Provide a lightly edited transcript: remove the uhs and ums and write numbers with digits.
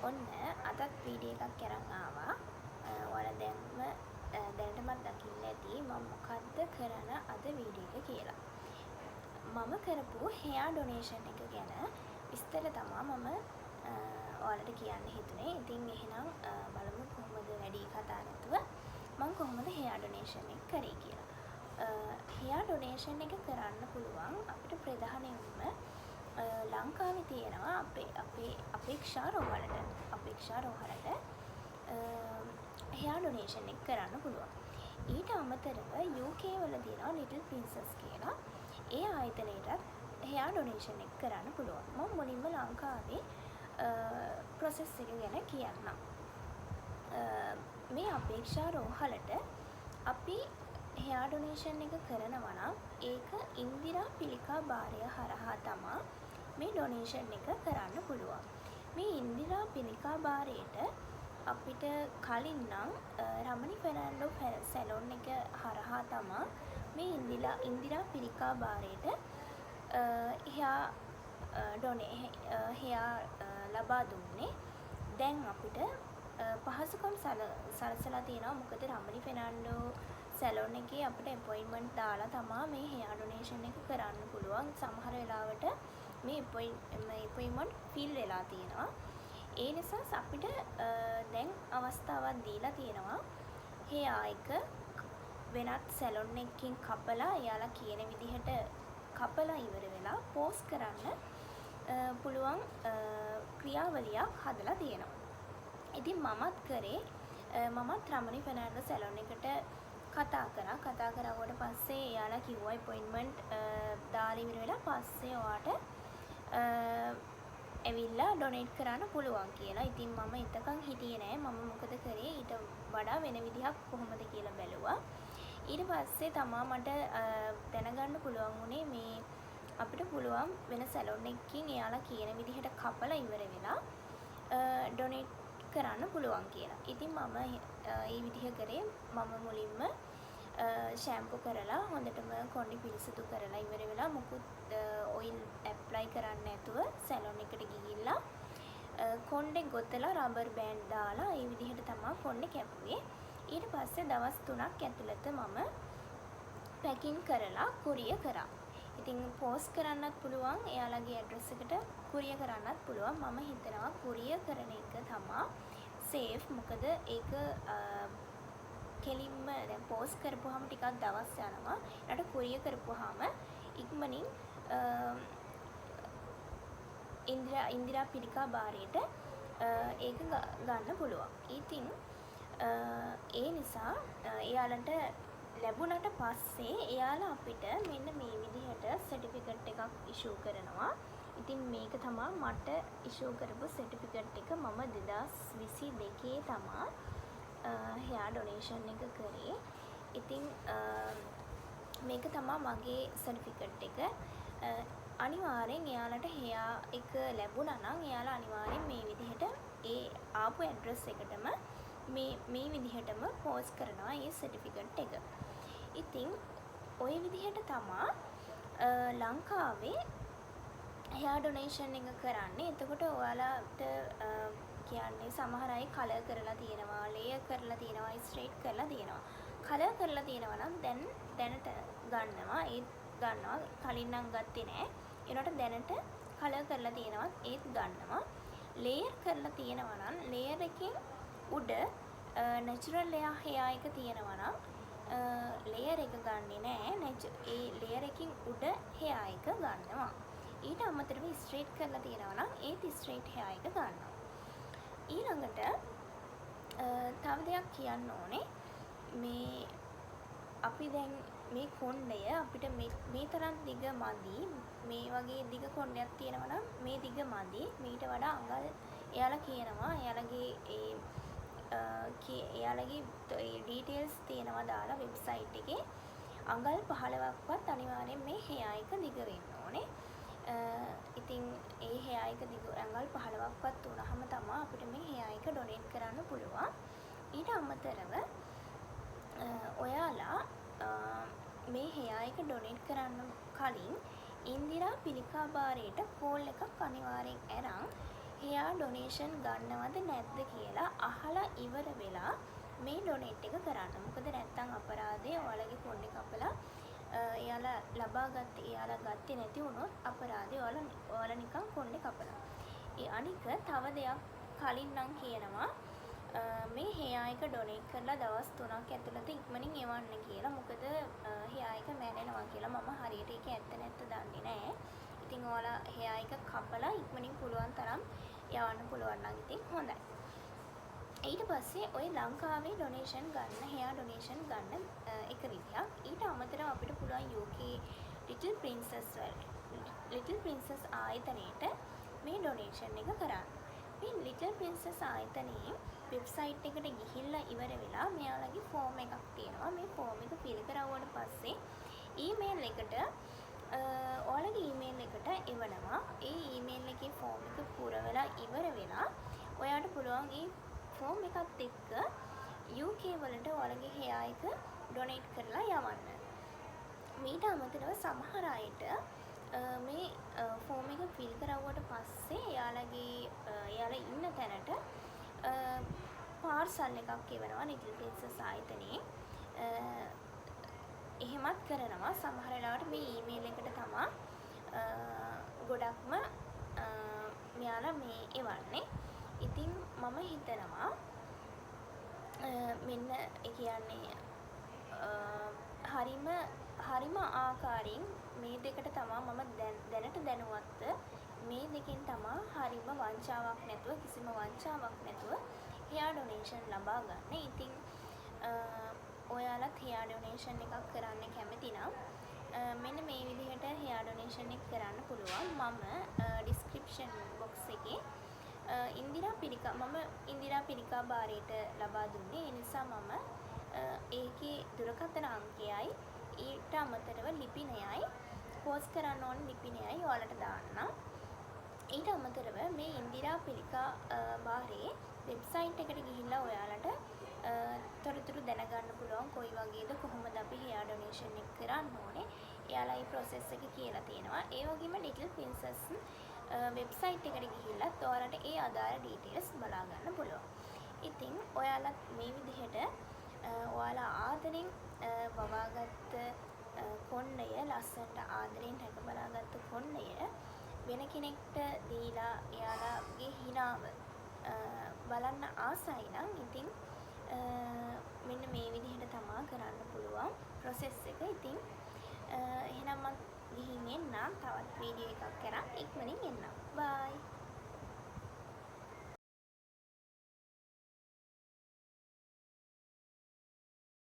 ඔන්න අදත් වීඩියෝ එකක් අරන් ආවා. ඔයාලා දැනටමත් දකින්න ඇති මම මොකද්ද කරන අද වීඩියෝ එක කියලා. මම කරපු hair donation එක ගැන විස්තර තමයි මම ඔයාලට කියන්න හිතුනේ. ඉතින් එහෙනම් බලමු කොහොමද වැඩි කතා නැතුව මම කොහොමද hair donation එක කරේ කියලා. hair donation එක කරන්න පුළුවන් අපිට ප්‍රධානයෙන්ම ලංකාවේ තියෙනවා අපේ අපේක්ෂා රෝහලට hair donation එක කරන්න පුළුවන්. ඊට අමතරව UK වල තියෙනවා Little Princess කියලා. ඒ ආයතනයටත් hair donation එක කරන්න පුළුවන්. මම මුලින්ම ලංකාවේ process එක ගැන කියන්නම්. මේ අපේක්ෂා රෝහලට අපි hair donation එක කරනවා නම් ඒක ඉන්දිරා පිළිකා භාරය හරහා තමයි මේ donation එක කරන්න පුළුවන්. මේ ඉන්දිරා පිළිකා භාරයට අපිට කලින් නම් රමණි ෆෙර්නැන්ඩෝ සැලොන් එක හරහා තමයි මේ ඉන්දිරා පිළිකා භාරයට hair ලබා දුන්නේ. දැන් අපිට පහසුකම් සලසලා තියෙනවා. මොකද රමණි ෆෙර්නැන්ඩෝ සැලොන් එකේ අපිට අපොයින්ට්මන්ට් දාලා තමයි මේ hair donation එක කරන්න පුළුවන්. සමහර වෙලාවට මේ අපොයින්ට්මන්ට් ෆිල් වෙලා තියෙනවා. ඒ නිසා අපිට දැන් අවස්ථාවක් දීලා තියෙනවා hair එක වෙනත් සැලොන් එකකින් කපලා එයාලා කියන විදිහට කපලා ඉවර වෙලා පෝස්ට් කරන්න පුළුවන් ක්‍රියාවලියක් හදලා තියෙනවා. ඉතින් මමත් කරේ මමත් රමණි ෆෙර්නැන්ඩෝ සැලොන් එකට කතා කරාට පස්සේ එයාලා කිව්වා අපොයින්ට්මන්ට් දාලා ඉවර වෙලා පස්සේ ඔයාට ඇවිල්ලා ඩොනේට් කරන්න පුළුවන් කියලා. ඉතින් මම එතකන් හිටියේ නෑ. මම මොකද කරේ ඊට වඩා වෙන විදිහක් කොහොමද කියලා බැලුවා. ඊට පස්සේ තමා මට දැනගන්න පුළුවන් වුණේ මේ අපිට පුළුවන් වෙන සැලොන් එකකින් එයාලා කියන විදිහට කපලා ඉවර වෙලා ඩොනේට් කරන්න පුළුවන් කියලා. ඉතින් මම ඒ විදිහ කරේ. මම මුලින්ම ෂැම්පු කරලා හොඳටම කොණ්ඩේ පිරිසිදු කරලා ඉවර වෙලා මුකුත් ඔයිල් ඇප්ලයි කරන්න නැතුව සැලොන් එකට ගිහිල්ලා කොණ්ඩේ ගොතලා රබර් බෑන්ඩ් දාලා ඒ විදිහට තමයි කොණ්ඩේ කැපුවේ. ඊට පස්සේ දවස් 3ක් ඇතුළත මම පැකින් කරලා කුරිය කරා. ඉතින් පෝස්ට් කරන්නත් පුළුවන්, එයාලගේ ඇඩ්‍රස් එකට කුරිය කරන්නත් පුළුවන්. මම හිතනවා කුරිය කරන එක තමයි සේෆ්. මොකද ඒක කෙලින්ම දැන් පෝස්ට් කරපුවාම ටිකක් දවස් යනවා. ඊට කුරිය කරපුවාම ඉක්මනින් ඉන්දිරා පිළිකා භාරයට ඒක ගන්න පුළුවන්. ඉතින් ඒ නිසා එයාලට ලැබුණට පස්සේ එයාලා අපිට මෙන්න මේ විදිහට සර්ටිෆිකට් එකක් ඉෂුව කරනවා. ඉතින් මේක තමයි මට ඉෂුව කරපු සර්ටිෆිකට් එක. මම 2022 තමයි hair donation එක කරේ. ඉතින් මේක තමයි මගේ සර්ටිෆිකට් එක. අනිවාර්යෙන් එයාලට hair එක ලැබුණා නම් එයාලා අනිවාර්යෙන් මේ විදිහට ඒ ආපු ඇඩ්‍රස් එකටම මේ විදිහටම පෝස්ට් කරනවා මේ සර්ටිෆිකට් එක. ඉතින් ওই විදිහට තමයි ලංකාවේ hair donation එක කරන්නේ. එතකොට ඔයාලට කියන්නේ සමහර අය කලර් කරලා තියෙනවා, ලේයර් කරලා තියෙනවා, ස්ට්‍රේට් කරලා තියෙනවා. කලර් කරලා තියෙනවා නම් දැනට ගන්නවා. කලින් නම් ගත්තේ නෑ. ඒනට දැනට කලර් කරලා තියෙනවා ඒත් ගන්නවා. ලේයර් කරලා තියෙනවා නම් ලේයර් එකෙන් උඩ නැචරල් hair එක තියෙනවා නම් ලේයර් එක ගන්නෙ නෑ. ඒ ලේයර් එකකින් උඩ hair එක ගන්නවා. ඊට අමතරව ස්ට්‍රේට් කරලා තියෙනවා නම් ඒත් ස්ට්‍රේට් hair එක ගන්නවා. ඊළඟට තව දෙයක් කියන්න ඕනේ. මේ අපි දැන් මේ කොණ්ඩය අපිට මේ තරම් දිග මදි. මේ වගේ දිග කොණ්ඩයක් තියෙනවා නම් මේ දිග මදි. මීට වඩා අඟල් එයාලා කියනවා එයාලගේ ඩීටේල්ස් තියෙනවා දාලා වෙබ්සයිට් එකේ අඟල් 15ක්වත් අනිවාර්යෙන් මේ hair එක දිග වෙන්න ඕනේ. ඉතින් ඒ hair එක දිග අඟල් 15ක්වත් වුණාම තමයි අපිට මේ hair එක ඩොනේට් කරන්න පුළුවන්. ඊට අමතරව ඔයාලා මේ hair එක ඩොනේට් කරන්න කලින් ඉන්දිරා පිළිකා භාරයට කෝල් එකක් අනිවාර්යෙන් අරන් එයා ඩොනේෂන් ගන්නවද නැද්ද කියලා අහලා ඉවර වෙලා මේ ඩොනේට් එක කරන්න. මොකද නැත්තම් අපරාධේ ඔයාලගේ කොණ්ඩේ කපලා එයාලා එයාලා ගත්තේ නැති වුණොත් අපරාධේ ඔයාලා නිකන් කොණ්ඩේ කපලා. ඒ අනික තව දෙයක් කලින් නම් කියනවා මේ හෙයා එක ඩොනේට් කරලා දවස් 3ක් ඇතුළත ඉක්මනින් එවන්න කියලා. මොකද හෙයා එක මැරෙනවා කියලා. මම හරියට ඒක ඇත්ත නැත්ත දන්නේ නැහැ. ඉතින් ඔයාලා හෙයා එක කපලා ඉක්මනින් පුළුවන් තරම් යවන්න පුළුවන් නම් ඉතින් හොඳයි. ඊට පස්සේ ඔය ලංකාවේ ඩොනේෂන් ගන්න හෙයා ඩොනේෂන් ගන්න එක විදියක්. ඊට අමතරව අපිට පුළුවන් UK ලිටල් ප්‍රින්සස් ආයතනයේට මේ ඩොනේෂන් එක කරන්න. මේ ලිටල් ප්‍රින්සස් ආයතනයේ වෙබ්සයිට් එකට ගිහිල්ලා ඉවර වෙලා මෙයාලගේ ෆෝම් එකක් තියෙනවා. මේ ෆෝම් එක ෆිල් කරවුවට පස්සේ ඊමේල් එකට ඔයාලගේ ඊමේල් එකට එවනවා. ඒ ඊමේල් එකේ ෆෝම් එක පුරවලා ඉවර වෙලා ඔයාට පුළුවන් ඒ ෆෝම් එකත් එක්ක UK වලට ඔයාලගේ හෙයා එක ඩොනේට් කරලා යවන්න. මීට අමතරව සමහර අයට මේ ෆෝම් එක ෆිල් කරවුවට පස්සේ එයාලා ඉන්න තැනට පාර්සල් එකක් එවනවා ලිටල් ප්‍රින්සස් ආයතනයේ. එහෙමත් කරනවා. සමහර වෙලාවට මේ ඊමේල් එකට තමයි ගොඩක්ම මෙයාලා මේ එවන්නේ. ඉතින් මම හිතනවා මෙන්න ඒ කියන්නේ හරිම ආකාරයෙන් මේ දෙකට තමයි මම දැනට දැනුවත්ව මේ දෙකෙන් තමයි හරිම වංචාවක් නැතුව කිසිම වංචාවක් නැතුව හෙයා ඩොනේෂන් ලබා ගන්න. ඉතින් ඔයාලත් හෙයා ඩොනේෂන් එකක් කරන්න කැමති නම් මෙන්න මේ විදිහට හෙයා ඩොනේෂන් එක කරන්න පුළුවන්. මම ඩිස්ක්‍රිප්ෂන් බොක්ස් එකේ ඉන්දිරා පිරිකා බාරයට ලබා දුන්නේ. ඒ නිසා මම ඒකේ දුරකථන අංකයයි ඊට අමතරව ලිපිනයයි පෝස්ට් කරන්න ඕන ලිපිනයයි ඔයාලට දාන්නම්. ඊට අමතරව මේ ඉන්දිරා පිරිකා බාරේ වෙබ්සයිට් එකට ගිහිල්ලා ඔයාලට තොරතුරු දැනගන්න පුළුවන් කොයි වගේද කොහොමද අපි හෙයා ඩොනේෂන් එක කරන්න ඕනේ. එයාලා මේ process එක කියලා තියෙනවා. ඒ වගේම ලිටල් ප්‍රින්සස් වෙබ්සයිට් එකට ගිහිල්ලා ඔයාලට ඒ අදාළ ඩීටේල්ස් බලා ගන්න පුළුවන්. ඉතින් ඔයාලත් මේ විදිහට ඔයාලා ආදරෙන් වවාගත්ත කොණ්ඩය ලස්සනට ආදරෙන් රැක බලාගත්ත කොණ්ඩය වෙන කෙනෙක්ට දීලා එයාලගේ හිනාව බලන්න ආසයි නම් ඉතින් මෙන්න මේ විදිහට තමා කරන්න පුළුවන් process එක. ඉතින් එහෙනම් මම ගිහින් එන්නම්. තවත් වීඩියෝ එකක් කරන් ඉක්මනින් එන්නම්.